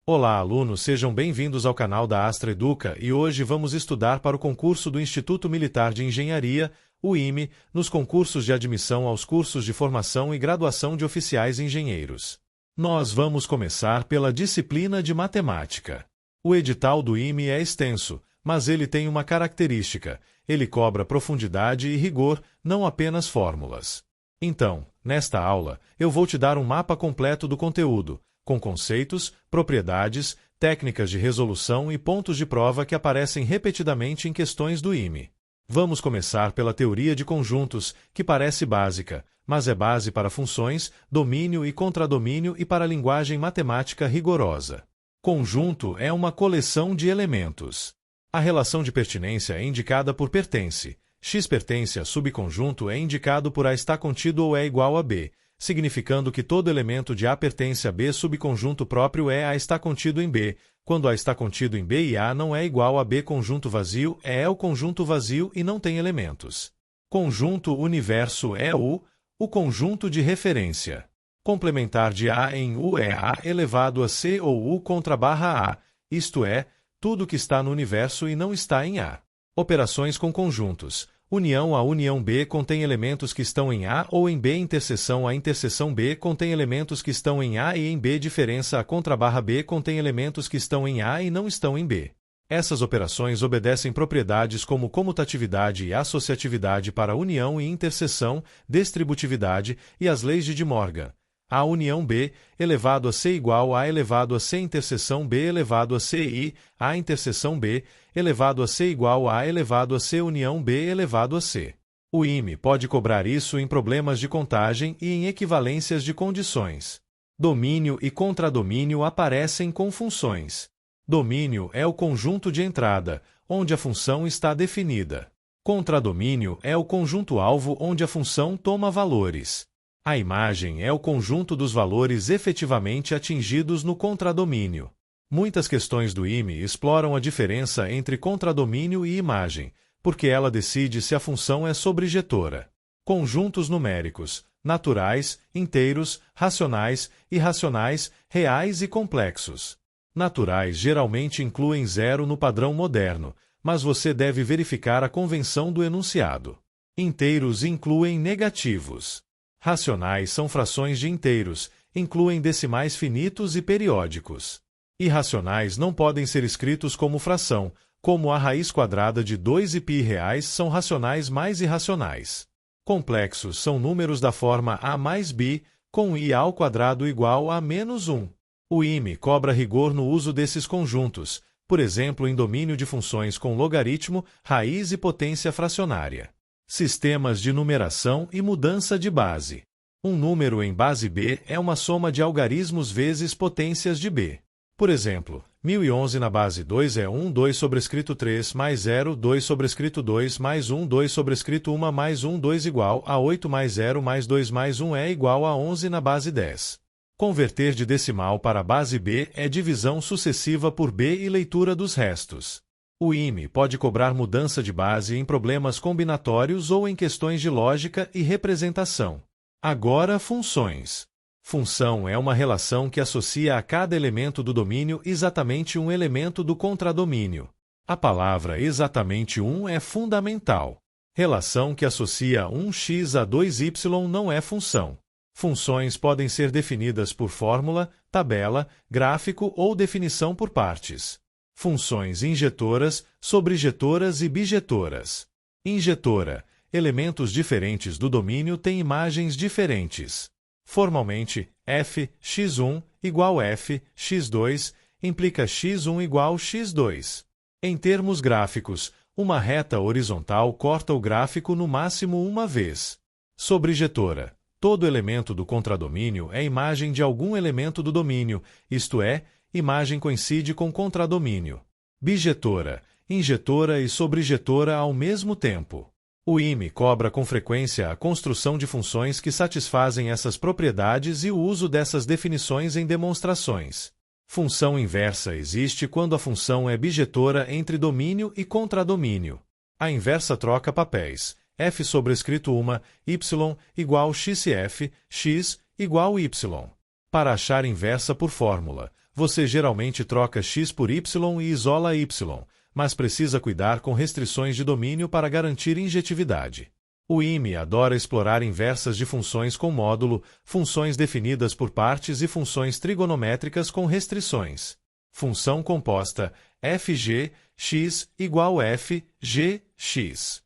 Olá, alunos, sejam bem-vindos ao canal da Astra Educa e hoje vamos estudar para o concurso do Instituto Militar de Engenharia, o IME, nos concursos de admissão aos cursos de formação e graduação de oficiais engenheiros. Nós vamos começar pela disciplina de matemática. O edital do IME é extenso, mas ele tem uma característica: ele cobra profundidade e rigor, não apenas fórmulas. Então, nesta aula, eu vou te dar um mapa completo do conteúdo, com conceitos, propriedades, técnicas de resolução e pontos de prova que aparecem repetidamente em questões do IME. Vamos começar pela teoria de conjuntos, que parece básica, mas é base para funções, domínio e contradomínio e para a linguagem matemática rigorosa. Conjunto é uma coleção de elementos. A relação de pertinência é indicada por pertence. X pertence a subconjunto é indicado por A está contido ou é igual a B, significando que todo elemento de A pertence a B subconjunto próprio é A está contido em B. Quando A está contido em B e A não é igual a B conjunto vazio, é o conjunto vazio e não tem elementos. Conjunto universo é o conjunto de referência. Complementar de A em U é A elevado a C ou U contra barra A, isto é, tudo que está no universo e não está em A. Operações com conjuntos. União a união B contém elementos que estão em A ou em B. Interseção a interseção B contém elementos que estão em A e em B. Diferença a contrabarra B contém elementos que estão em A e não estão em B. Essas operações obedecem propriedades como comutatividade e associatividade para união e interseção, distributividade e as leis de De Morgan. A união B elevado a C igual a elevado a C interseção B elevado a C e A interseção B elevado a C igual a elevado a C união B elevado a C. O IME pode cobrar isso em problemas de contagem e em equivalências de condições. Domínio e contradomínio aparecem com funções. Domínio é o conjunto de entrada, onde a função está definida. Contradomínio é o conjunto-alvo onde a função toma valores. A imagem é o conjunto dos valores efetivamente atingidos no contradomínio. Muitas questões do IME exploram a diferença entre contradomínio e imagem, porque ela decide se a função é sobrejetora. Conjuntos numéricos, naturais, inteiros, racionais, irracionais, reais e complexos. Naturais geralmente incluem zero no padrão moderno, mas você deve verificar a convenção do enunciado. Inteiros incluem negativos. Racionais são frações de inteiros, incluem decimais finitos e periódicos. Irracionais não podem ser escritos como fração, como a raiz quadrada de 2 e π reais são racionais mais irracionais. Complexos são números da forma a mais b, com i ao quadrado igual a menos 1. O IME cobra rigor no uso desses conjuntos, por exemplo em domínio de funções com logaritmo, raiz e potência fracionária. Sistemas de numeração e mudança de base. Um número em base B é uma soma de algarismos vezes potências de B. Por exemplo, 1011 na base 2 é 1, 2 sobrescrito 3 mais 0, 2 sobrescrito 2 mais 1, 2 sobrescrito 1 mais 1, 2 igual a 8 mais 0 mais 2 mais 1 é igual a 11 na base 10. Converter de decimal para a base B é divisão sucessiva por B e leitura dos restos. O IME pode cobrar mudança de base em problemas combinatórios ou em questões de lógica e representação. Agora, funções. Função é uma relação que associa a cada elemento do domínio exatamente um elemento do contradomínio. A palavra exatamente um é fundamental. Relação que associa 1x a 2y não é função. Funções podem ser definidas por fórmula, tabela, gráfico ou definição por partes. Funções injetoras, sobrejetoras e bijetoras. Injetora. Elementos diferentes do domínio têm imagens diferentes. Formalmente, f, x1 igual f, x2, implica x1 igual x2. Em termos gráficos, uma reta horizontal corta o gráfico no máximo uma vez. Sobrejetora. Todo elemento do contradomínio é imagem de algum elemento do domínio, isto é, imagem coincide com contradomínio. Bijetora. Injetora e sobrejetora ao mesmo tempo. O IME cobra com frequência a construção de funções que satisfazem essas propriedades e o uso dessas definições em demonstrações. Função inversa existe quando a função é bijetora entre domínio e contradomínio. A inversa troca papéis. F sobrescrito 1, y igual x se f, x igual y. Para achar inversa por fórmula, você geralmente troca x por y e isola y, mas precisa cuidar com restrições de domínio para garantir injetividade. O IME adora explorar inversas de funções com módulo, funções definidas por partes e funções trigonométricas com restrições. Função composta fg x igual f g x.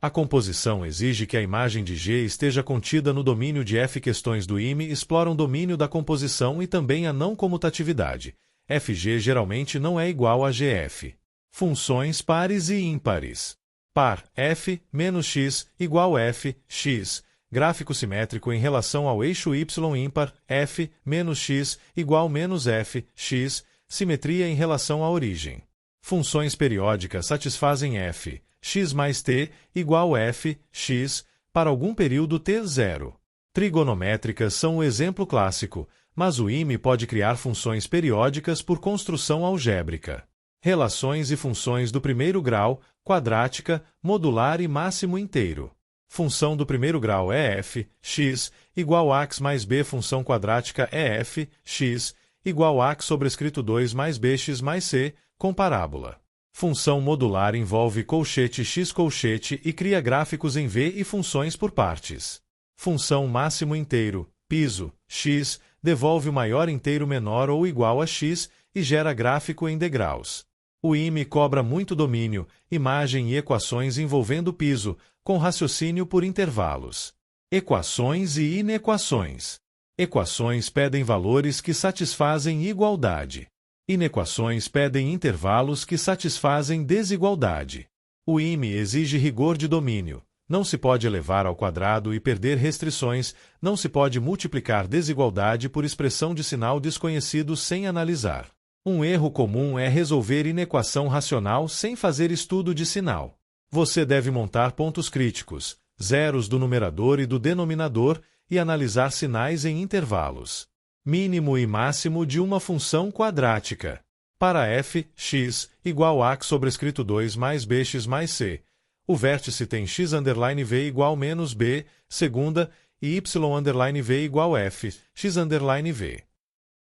A composição exige que a imagem de G esteja contida no domínio de F. Questões do IME exploram domínio da composição e também a não comutatividade. Fg geralmente não é igual a GF. Funções pares e ímpares. Par f menos x igual f x. Gráfico simétrico em relação ao eixo y ímpar f menos x igual menos f x. Simetria em relação à origem. Funções periódicas satisfazem f x mais t igual f x para algum período t0. Trigonométricas são o exemplo clássico, mas o IME pode criar funções periódicas por construção algébrica. Relações e funções do primeiro grau, quadrática, modular e máximo inteiro. Função do primeiro grau é f x igual a x mais b. Função quadrática é f x igual a x sobrescrito 2 mais bx mais c, com parábola. Função modular envolve colchete x colchete e cria gráficos em V e funções por partes. Função máximo inteiro, piso, x, devolve o maior inteiro menor ou igual a x e gera gráfico em degraus. O IME cobra muito domínio, imagem e equações envolvendo piso, com raciocínio por intervalos. Equações e inequações. Equações pedem valores que satisfazem igualdade. Inequações pedem intervalos que satisfazem desigualdade. O IME exige rigor de domínio. Não se pode elevar ao quadrado e perder restrições, não se pode multiplicar desigualdade por expressão de sinal desconhecido sem analisar. Um erro comum é resolver inequação racional sem fazer estudo de sinal. Você deve montar pontos críticos, zeros do numerador e do denominador, e analisar sinais em intervalos. Mínimo e máximo de uma função quadrática. Para f, x, igual a x sobrescrito 2 mais bx mais c, o vértice tem x_v igual menos b, segunda, e y_v igual f, x_v.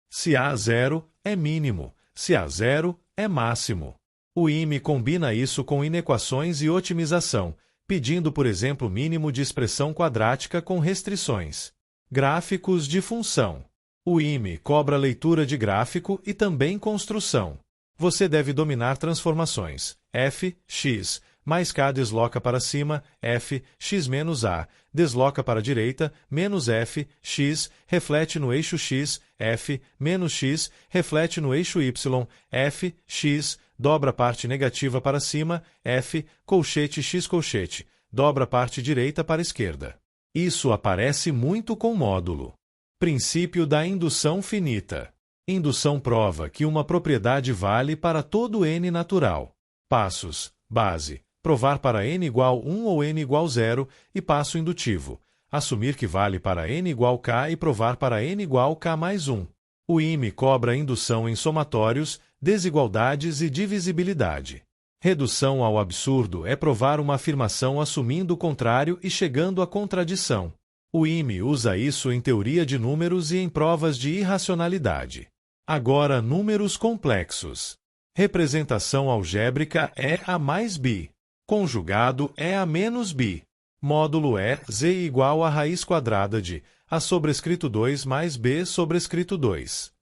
Se A0 é mínimo, se A0 é máximo. O IME combina isso com inequações e otimização, pedindo, por exemplo, mínimo de expressão quadrática com restrições. Gráficos de função. O IME cobra leitura de gráfico e também construção. Você deve dominar transformações. F, x, mais k desloca para cima, f, x menos a, desloca para a direita, menos f, x, reflete no eixo x, f, menos x, reflete no eixo y, f, x, dobra a parte negativa para cima, f, colchete x colchete, dobra a parte direita para a esquerda. Isso aparece muito com módulo. Princípio da indução finita. Indução prova que uma propriedade vale para todo n natural. Passos. Base. Provar para n igual 1 ou n igual 0 e passo indutivo. Assumir que vale para n igual k e provar para n igual k mais 1. O IME cobra indução em somatórios, desigualdades e divisibilidade. Redução ao absurdo é provar uma afirmação assumindo o contrário e chegando à contradição. O IME usa isso em teoria de números e em provas de irracionalidade. Agora, números complexos. Representação algébrica é A mais B. Conjugado é A menos B. Módulo é Z igual a raiz quadrada de A sobrescrito 2 mais B sobrescrito 2.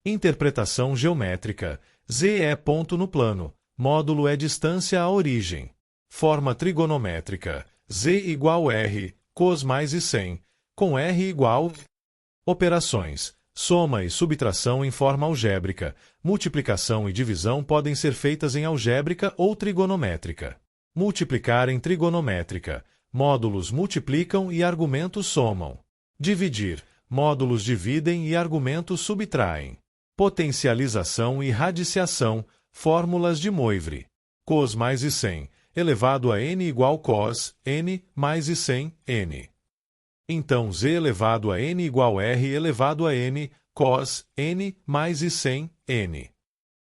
Interpretação geométrica. Z é ponto no plano. Módulo é distância à origem. Forma trigonométrica. Z igual R, cos mais e sem, com R igual. Operações. Soma e subtração em forma algébrica. Multiplicação e divisão podem ser feitas em algébrica ou trigonométrica. Multiplicar em trigonométrica. Módulos multiplicam e argumentos somam. Dividir. Módulos dividem e argumentos subtraem. Potencialização e radiciação. Fórmulas de Moivre. Cos mais e sem, elevado a n igual cos, n, mais e sem, n. Então z elevado a n igual r elevado a n, cos, n, mais e sem, n.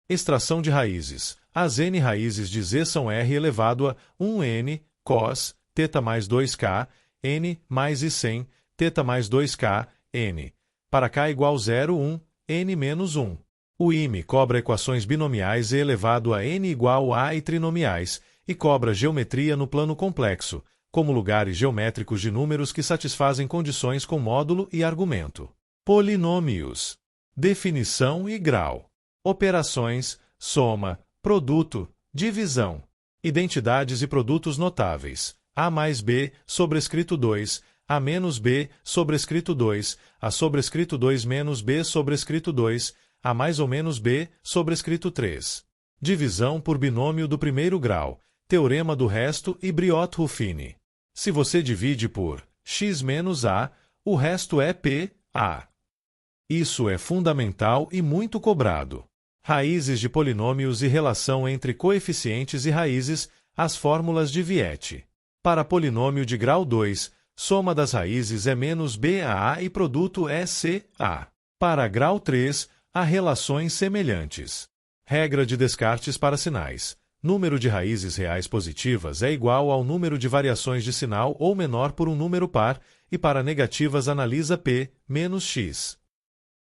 Extração de raízes. As n raízes de z são r elevado a 1n, cos, θ mais 2k, n, mais e sem, θ mais 2k, n. Para k igual 0, 1, n-1. O IME cobra equações binomiais e elevado a n igual a e trinomiais, e cobra geometria no plano complexo, como lugares geométricos de números que satisfazem condições com módulo e argumento. Polinômios. Definição e grau. Operações, soma, produto, divisão. Identidades e produtos notáveis. A mais B, sobrescrito 2, A menos B, sobrescrito 2, A sobrescrito 2 menos B, sobrescrito 2, A mais ou menos B, sobrescrito 3. Divisão por binômio do primeiro grau. Teorema do resto e Briot-Ruffini. Se você divide por x menos A, o resto é P(A). Isso é fundamental e muito cobrado. Raízes de polinômios e relação entre coeficientes e raízes, as fórmulas de Viette. Para polinômio de grau 2, soma das raízes é menos BA e produto é CA. Para grau 3, há relações semelhantes. Regra de Descartes para sinais. Número de raízes reais positivas é igual ao número de variações de sinal ou menor por um número par, e para negativas analisa P menos x.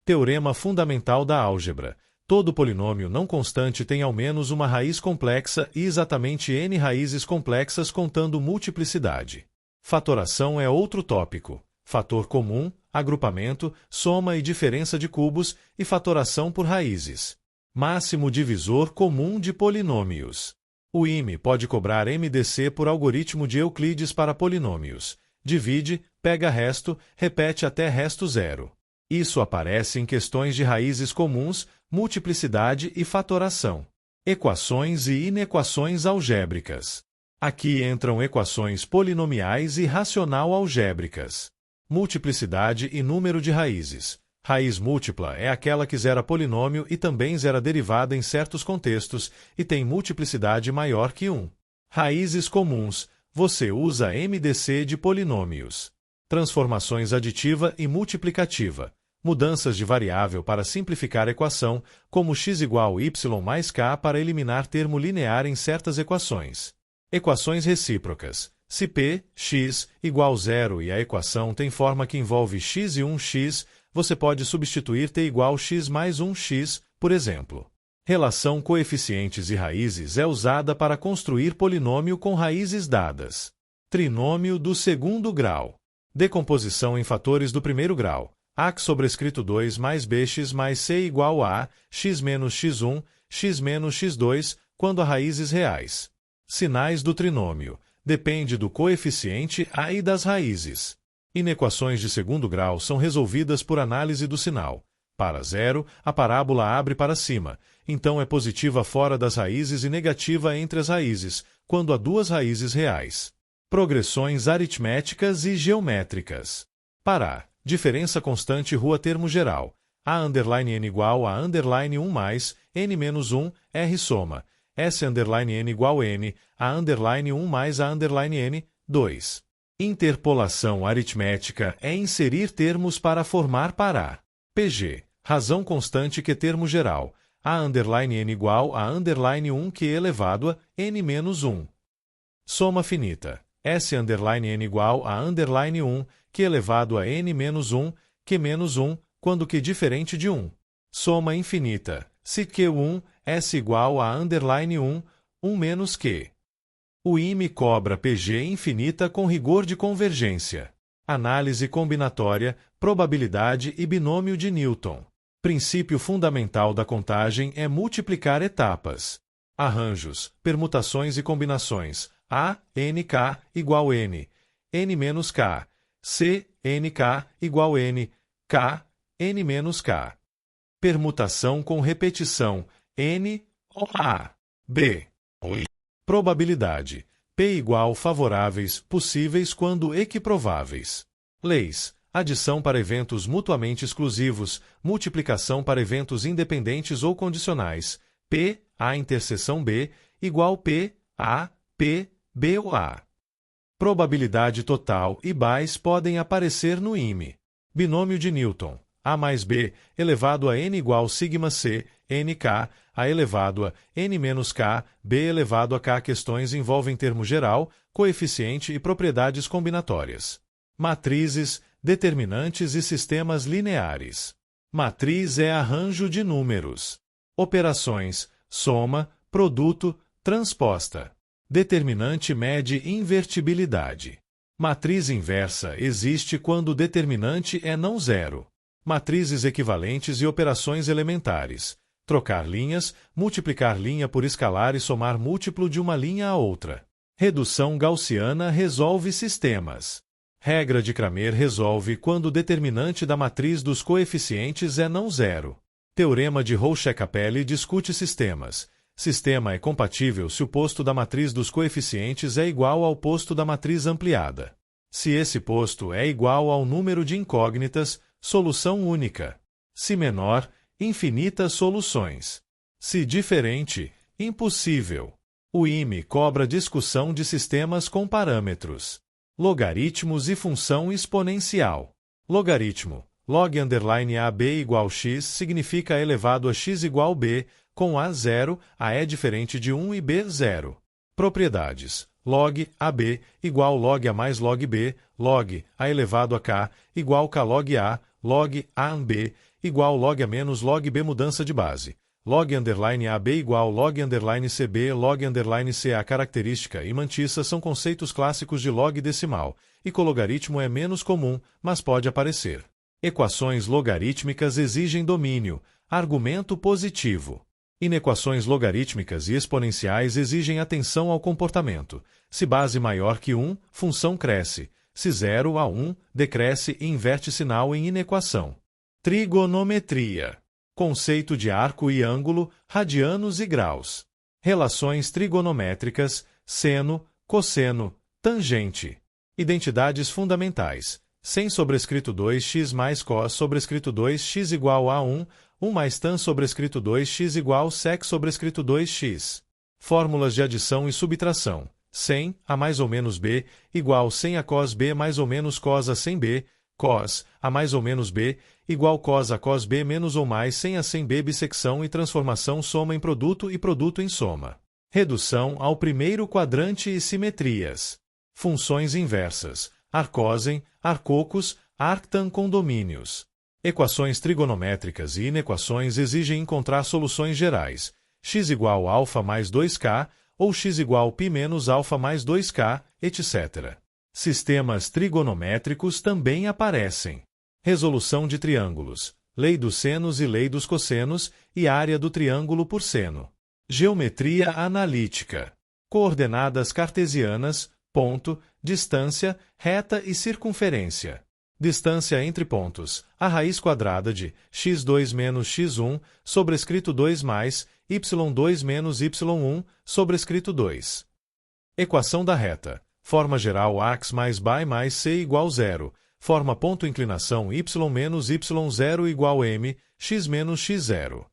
Teorema fundamental da álgebra. Todo polinômio não constante tem ao menos uma raiz complexa e exatamente n raízes complexas contando multiplicidade. Fatoração é outro tópico. Fator comum, agrupamento, soma e diferença de cubos e fatoração por raízes. Máximo divisor comum de polinômios. O IME pode cobrar MDC por algoritmo de Euclides para polinômios. Divide, pega resto, repete até resto zero. Isso aparece em questões de raízes comuns, multiplicidade e fatoração. Equações e inequações algébricas. Aqui entram equações polinomiais e racional-algébricas. Multiplicidade e número de raízes. Raiz múltipla é aquela que zera polinômio e também zera derivada em certos contextos e tem multiplicidade maior que 1. Raízes comuns. Você usa MDC de polinômios. Transformações aditiva e multiplicativa. Mudanças de variável para simplificar a equação, como x igual y mais k para eliminar termo linear em certas equações. Equações recíprocas. Se p, x, igual zero e a equação tem forma que envolve x e 1x, você pode substituir t igual x mais 1x, por exemplo. Relação coeficientes e raízes é usada para construir polinômio com raízes dadas. Trinômio do segundo grau. Decomposição em fatores do primeiro grau. A sobrescrito 2 mais bx mais c igual a x menos x1, x menos x2, quando há raízes reais. Sinais do trinômio. Depende do coeficiente a e das raízes. Inequações de segundo grau são resolvidas por análise do sinal. Para zero, a parábola abre para cima, então é positiva fora das raízes e negativa entre as raízes, quando há duas raízes reais. Progressões aritméticas e geométricas. Para A, diferença constante rua termo geral. A_n igual a _1 mais, n menos 1, R soma. S_n igual n, A_1 mais A_n, 2. Interpolação aritmética é inserir termos para formar para A. PG, razão constante que termo geral. A_n igual a _1 que elevado a n menos 1. Soma finita. S_n igual a _1 que elevado a n menos 1, que menos 1, quando que diferente de 1. Soma infinita. Se q1, S igual a _1, 1 menos q. O IME cobra PG infinita com rigor de convergência. Análise combinatória, probabilidade e binômio de Newton. Princípio fundamental da contagem é multiplicar etapas. Arranjos, permutações e combinações. A, nk, igual n. N menos k. C, nk, igual n. K, n menos k. Permutação com repetição. N, A. B. Probabilidade. P igual favoráveis, possíveis quando equiprováveis. Leis. Adição para eventos mutuamente exclusivos, multiplicação para eventos independentes ou condicionais. P, A interseção B, igual P, A, P, B ou A. Probabilidade total e BAIS podem aparecer no IME. Binômio de Newton. A mais B elevado a n igual sigma C, nk, a elevado a n menos k, b elevado a k. Questões envolvem termo geral, coeficiente e propriedades combinatórias. Matrizes, determinantes e sistemas lineares. Matriz é arranjo de números. Operações: soma, produto, transposta. Determinante mede invertibilidade. Matriz inversa existe quando o determinante é não zero. Matrizes equivalentes e operações elementares. Trocar linhas, multiplicar linha por escalar e somar múltiplo de uma linha a outra. Redução gaussiana resolve sistemas. Regra de Cramer resolve quando o determinante da matriz dos coeficientes é não zero. Teorema de Roche-Capelle discute sistemas. Sistema é compatível se o posto da matriz dos coeficientes é igual ao posto da matriz ampliada. Se esse posto é igual ao número de incógnitas, solução única. Se menor, infinitas soluções. Se diferente, impossível. O IME cobra discussão de sistemas com parâmetros. Logaritmos e função exponencial. Logaritmo. Log_AB igual x significa elevado a x igual b, com a 0, a é diferente de 1 e b 0. Propriedades. Log AB igual log a mais log b, log a elevado a k igual k log a, log a b igual log a menos log b mudança de base. Log_AB igual log_CB, log_CA. Característica e mantissa são conceitos clássicos de log decimal, e cologaritmo é menos comum, mas pode aparecer. Equações logarítmicas exigem domínio, argumento positivo. Inequações logarítmicas e exponenciais exigem atenção ao comportamento. Se base maior que 1, função cresce. Se 0 a 1, decresce e inverte sinal em inequação. Trigonometria. Conceito de arco e ângulo, radianos e graus. Relações trigonométricas, seno, cosseno, tangente. Identidades fundamentais. Sem sobrescrito 2x mais cos sobrescrito 2x igual a 1, 1 mais tan sobrescrito 2x igual sec sobrescrito 2x. Fórmulas de adição e subtração. 100 a mais ou menos b igual 100 a cos b mais ou menos cos a 100b, cos a mais ou menos b igual cos a cos b menos ou mais 100 a 100b. Bissecção e transformação, soma em produto e produto em soma. Redução ao primeiro quadrante e simetrias. Funções inversas. Arcosen, arcocos, arctan condomínios. Equações trigonométricas e inequações exigem encontrar soluções gerais. X igual alfa mais 2k, ou x igual π menos alfa mais 2k, etc. Sistemas trigonométricos também aparecem. Resolução de triângulos. Lei dos senos e lei dos cossenos, e área do triângulo por seno. Geometria analítica. Coordenadas cartesianas, ponto, distância, reta e circunferência. Distância entre pontos. A raiz quadrada de x2 menos x1, sobrescrito 2 mais, y2 menos y1, sobrescrito 2. Equação da reta. Forma geral ax mais by mais c igual 0. Forma ponto inclinação y menos y0 igual m, x menos x0.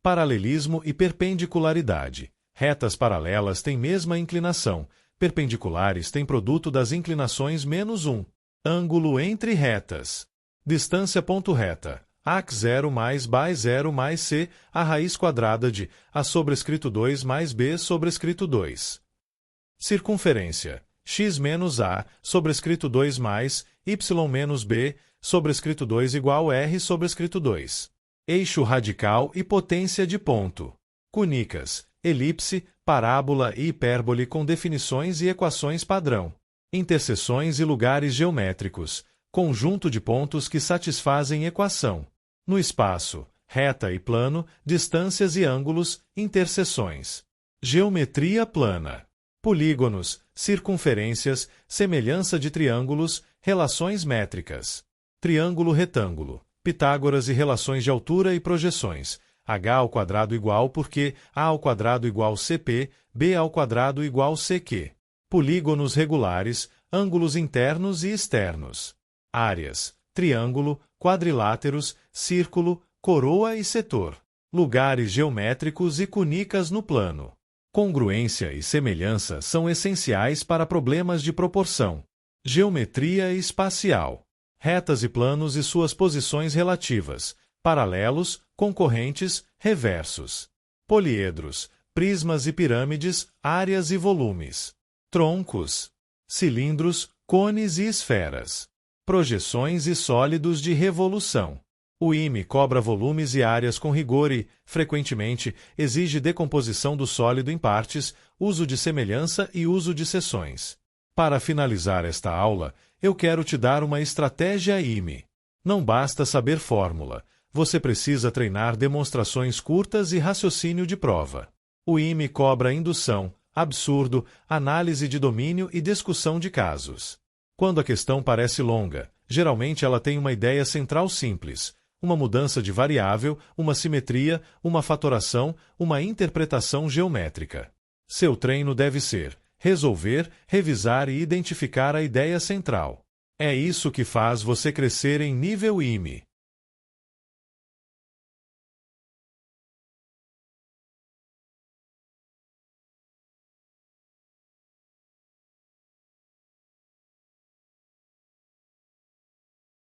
Paralelismo e perpendicularidade. Retas paralelas têm mesma inclinação. Perpendiculares têm produto das inclinações menos 1. Ângulo entre retas. Distância ponto reta. Ax 0 mais by 0 mais c, a raiz quadrada de a sobrescrito 2 mais b sobrescrito 2. Circunferência. X menos a, sobrescrito 2 mais, y menos b, sobrescrito 2 igual r sobrescrito 2. Eixo radical e potência de ponto. Cunicas, elipse, parábola e hipérbole com definições e equações padrão. Interseções e lugares geométricos. Conjunto de pontos que satisfazem equação. No espaço, reta e plano, distâncias e ângulos, interseções. Geometria plana. Polígonos, circunferências, semelhança de triângulos, relações métricas. Triângulo retângulo. Pitágoras e relações de altura e projeções. H ao quadrado igual porque A ao quadrado igual CP, B ao quadrado igual CQ. Polígonos regulares, ângulos internos e externos. Áreas, triângulo, quadriláteros, círculo, coroa e setor. Lugares geométricos e cunicas no plano. Congruência e semelhança são essenciais para problemas de proporção. Geometria espacial. Retas e planos e suas posições relativas. Paralelos, concorrentes, reversos. Poliedros, prismas e pirâmides, áreas e volumes. Troncos. Cilindros, cones e esferas. Projeções e sólidos de revolução. O IME cobra volumes e áreas com rigor e, frequentemente, exige decomposição do sólido em partes, uso de semelhança e uso de seções. Para finalizar esta aula, eu quero te dar uma estratégia IME. Não basta saber fórmula, você precisa treinar demonstrações curtas e raciocínio de prova. O IME cobra indução, absurdo, análise de domínio e discussão de casos. Quando a questão parece longa, geralmente ela tem uma ideia central simples, uma mudança de variável, uma simetria, uma fatoração, uma interpretação geométrica. Seu treino deve ser resolver, revisar e identificar a ideia central. É isso que faz você crescer em nível IME.